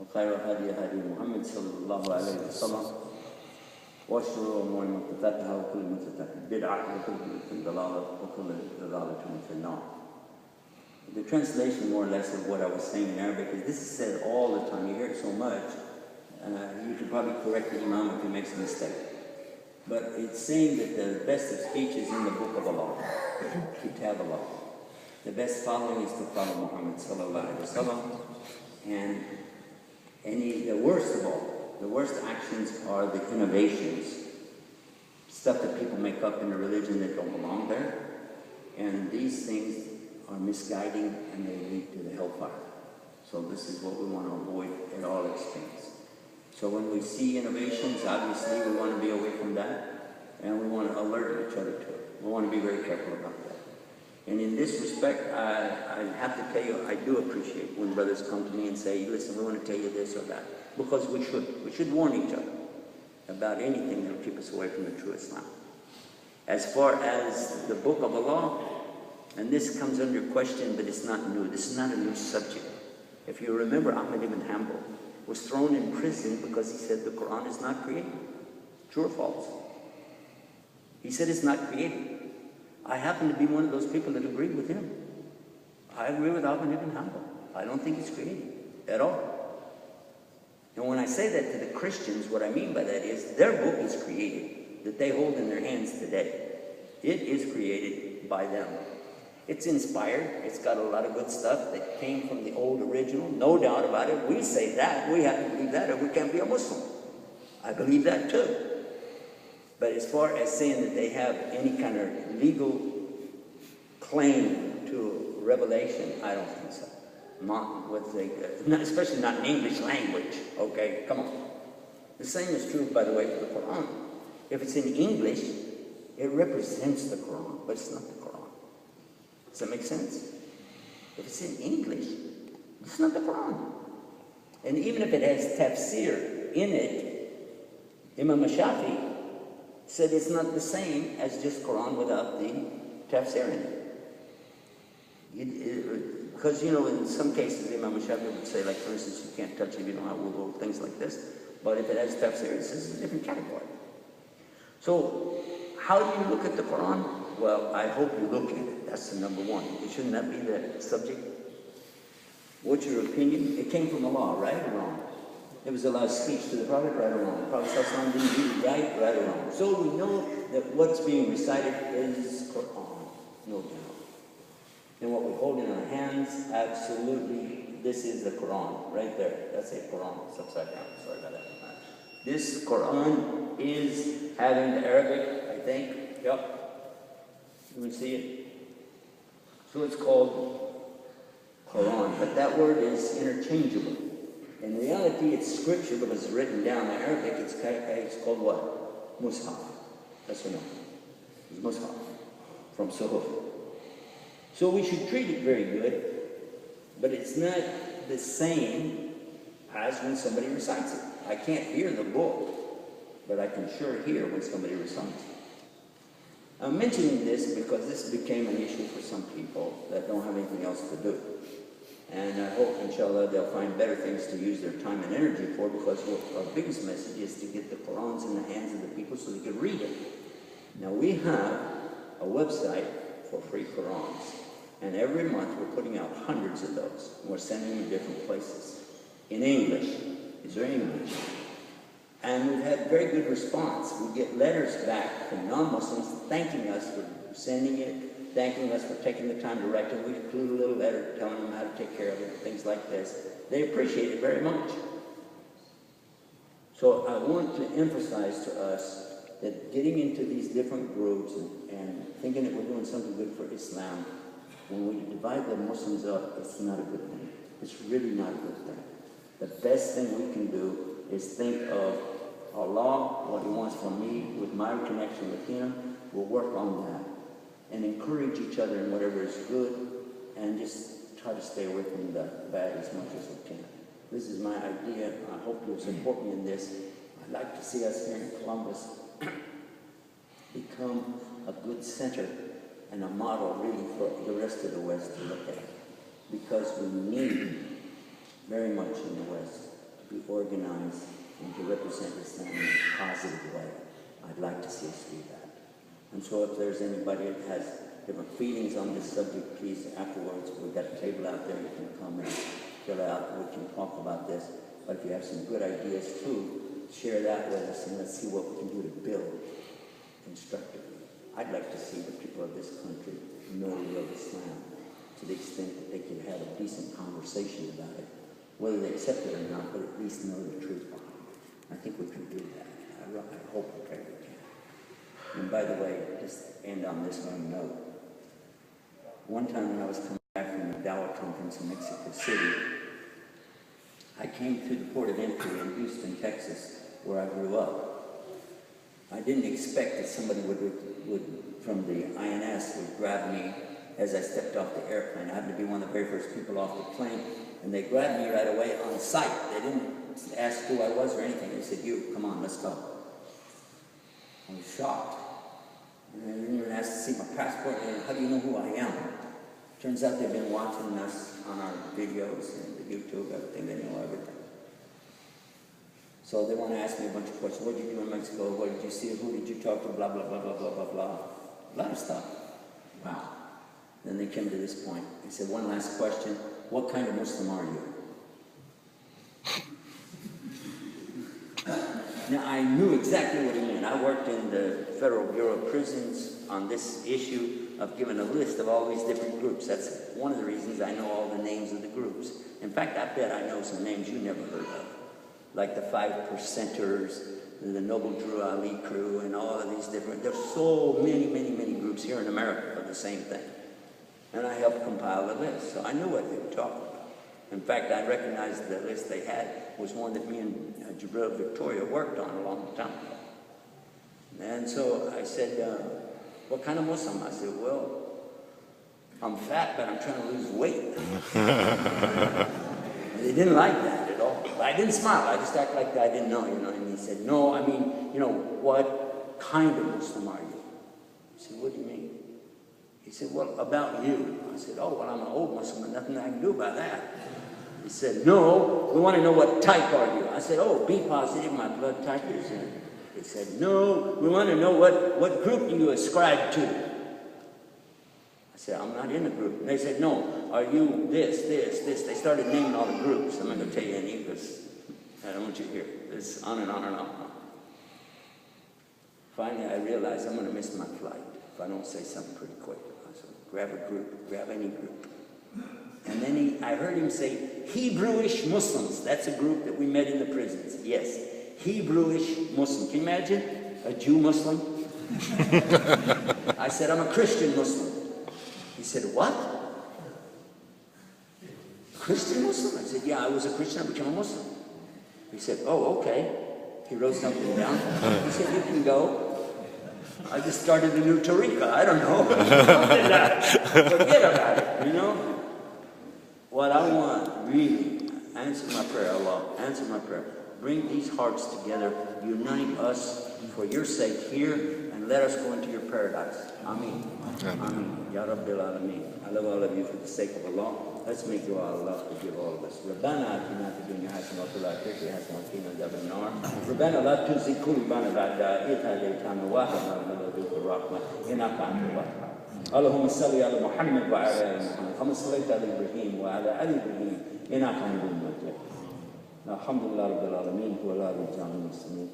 وخير الهدي هدي محمد صلى الله عليه وسلم وشر الأمور محدثاتها وكل محدثة بدعة وكل ضلالة وكل ضلالة في النار. The translation more or less of what I was saying in Arabic is this is said all the time. You hear it so much. You could probably correct the Imam if he makes a mistake. But it's saying that the best of speech is in the book of Allah, Kitab Allah. The best following is to follow Muhammad sallallahu alaihi wasallam. And the worst of all, the worst actions are the innovations, stuff that people make up in a religion that don't belong there. And these things are misguiding and they lead to the hellfire. So this is what we want to avoid at all extremes. So when we see innovations, obviously we want to be away from that and we want to alert each other to it. We want to be very careful about that. And in this respect, I have to tell you, I do appreciate when brothers come to me and say, listen, we want to tell you this or that. Because we should warn each other about anything that will keep us away from the true Islam. As far as the book of Allah, and this comes under question, but it's not new. This is not a new subject. If you remember, Ahmad ibn Hanbal was thrown in prison because he said the Quran is not created. True or false? He said it's not created. I happen to be one of those people that agreed with him. I agree with Ahmad ibn Hanbal. I don't think it's created at all. And when I say that to the Christians, what I mean by that is their book is created, that they hold in their hands today. It is created by them. It's inspired. It's got a lot of good stuff that came from the old original, no doubt about it. We say that. We have to believe that or we can't be a Muslim. I believe that too. But as far as saying that they have any kind of legal claim to revelation, I don't think so. Especially not in English language. Okay, come on. The same is true, by the way, for the Quran. If it's in English, it represents the Quran, but it's not the Quran. Does that make sense? If it's in English, it's not the Quran. And even if it has tafsir in it, Imam Shafi said it's not the same as just Quran without the tafsir in it. Because, you know, in some cases, Imam Shafi would say, like, for instance, you can't touch it if you don't have wudu, things like this. But if it has tafsir, it's a different category. So, how do you look at the Quran? Well, I hope you look at it. That's the number one. Shouldn't that be the subject? What's your opinion? It came from Allah, right or wrong? It was Allah's speech to the Prophet, right or wrong? The Prophet ﷺ didn't read it right or wrong? So we know that what's being recited is Quran, no doubt. And what we hold in our hands, absolutely, this is the Quran, right there. That's a Quran. It's upside down. Sorry about that. This Quran is having the Arabic, I think. Yep. You can see it. So it's called Quran, but that word is interchangeable. In reality, it's scripture because it's written down in Arabic. It's called what? Mushaf. That's what it's Mushaf from Suhuf. So we should treat it very good, but it's not the same as when somebody recites it. I can't hear the book, but I can sure hear when somebody recites it. I'm mentioning this because this became an issue for some people that don't have anything else to do. And I hope, inshallah, they'll find better things to use their time and energy for, because our biggest message is to get the Qurans in the hands of the people so they can read it. Now, we have a website for free Qurans, and every month we're putting out hundreds of those, and we're sending them to different places. In English. Is there English? And we've had very good response. We get letters back from non-Muslims thanking us for sending it, thanking us for taking the time to write it. We include a little letter telling them how to take care of it, things like this. They appreciate it very much. So I want to emphasize to us that getting into these different groups and thinking that we're doing something good for Islam, when we divide the Muslims up, it's not a good thing. It's really not a good thing. The best thing we can do is think of Allah, what He wants from me, with my connection with Him. We'll work on that and encourage each other in whatever is good, and just try to stay away from the bad as much as we can. This is my idea. I hope you'll support me in this. I'd like to see us here in Columbus become a good center and a model really for the rest of the West to look at, because we need very much in the West be organized and to represent Islam in a positive way. I'd like to see us do that. And so if there's anybody that has different feelings on this subject, please, afterwards, we've got a table out there, you can come and fill out, we can talk about this. But if you have some good ideas too, share that with us and let's see what we can do to build constructively. I'd like to see the people of this country know the real Islam to the extent that they can have a decent conversation about it, whether they accept it or not, but at least know the truth behind it. I think we can do that. I hope we can. And by the way, just end on this one note. One time when I was coming back from the Dawah conference in Mexico City, I came through the port of entry in Houston, Texas, where I grew up. I didn't expect that somebody would from the INS would grab me as I stepped off the airplane. I happened to be one of the very first people off the plane, and they grabbed me right away on sight. They didn't ask who I was or anything. They said, "You, come on, let's go." I was shocked. And I didn't even ask to see my passport. And how do you know who I am? Turns out they've been watching us on our videos and the YouTube, everything. They know everything. So they want to ask me a bunch of questions. What did you do in Mexico? What did you see? Who did you talk to? Blah, blah, blah, blah, blah, blah, blah. A lot of stuff. Wow. Then they came to this point. They said, one last question. What kind of Muslim are you? Now, I knew exactly what he meant. I worked in the Federal Bureau of Prisons on this issue of giving a list of all these different groups. That's one of the reasons I know all the names of the groups. In fact, I bet I know some names you never heard of, like the 5 Percenters, the Noble Drew Ali crew, and all of these different. There's so many, many, many groups here in America of the same thing. And I helped compile the list, so I knew what they were talking about. In fact, I recognized the list they had was one that me and Jabril Victoria worked on a long time ago. And so I said, what kind of Muslim? I said, well, I'm fat, but I'm trying to lose weight. They didn't like that at all. But I didn't smile. I just acted like I didn't know, you know. And he said, no, I mean, you know, what kind of Muslim are you? I said, what do you mean? He said, well, about you. I said, oh, well, I'm an old Muslim and nothing I can do about that. He said, no, we want to know what type are you? I said, oh, B positive, my blood type is in. He said, no, we want to know what group do you ascribe to? I said, I'm not in a group. And they said, no, are you this, this, this? They started naming all the groups. I'm not going to tell you any because I don't want you to hear it. It's on and on and on. Finally, I realized I'm going to miss my flight if I don't say something pretty quick. I said, grab a group, grab any group. And then I heard him say, Hebrewish Muslims. That's a group that we met in the prisons. Yes, Hebrewish Muslim. Can you imagine? A Jew Muslim? I said, I'm a Christian Muslim. He said, what? Christian Muslim? I said, yeah, I was a Christian, I became a Muslim. He said, oh, okay. He wrote something down. He said, you can go. I just started a new tariqah. I don't know. Forget about it, you know? What I want, really, answer my prayer, Allah, answer my prayer. Bring these hearts together, unite us for your sake here, and let us go into your paradise. Ameen. Ameen. Ya Rabbil Alameen. I love all of you for the sake of Allah. Let's make dua Allah forgive all of us. ربنا آتنا في الدنيا حسنة وفي الآخرة حسنة وقنا عذاب النار. ربنا لا تزغ قلوبنا بعد إذ هديتنا وهب لنا من لدنك الرحمة إنك أنت الوهاب. اللهم صل على محمد وعلى ال محمد كما صليت على ابراهيم وعلى ال ابراهيم انك حميد مجيد. الحمد لله رب العالمين ولا رجال المسلمين.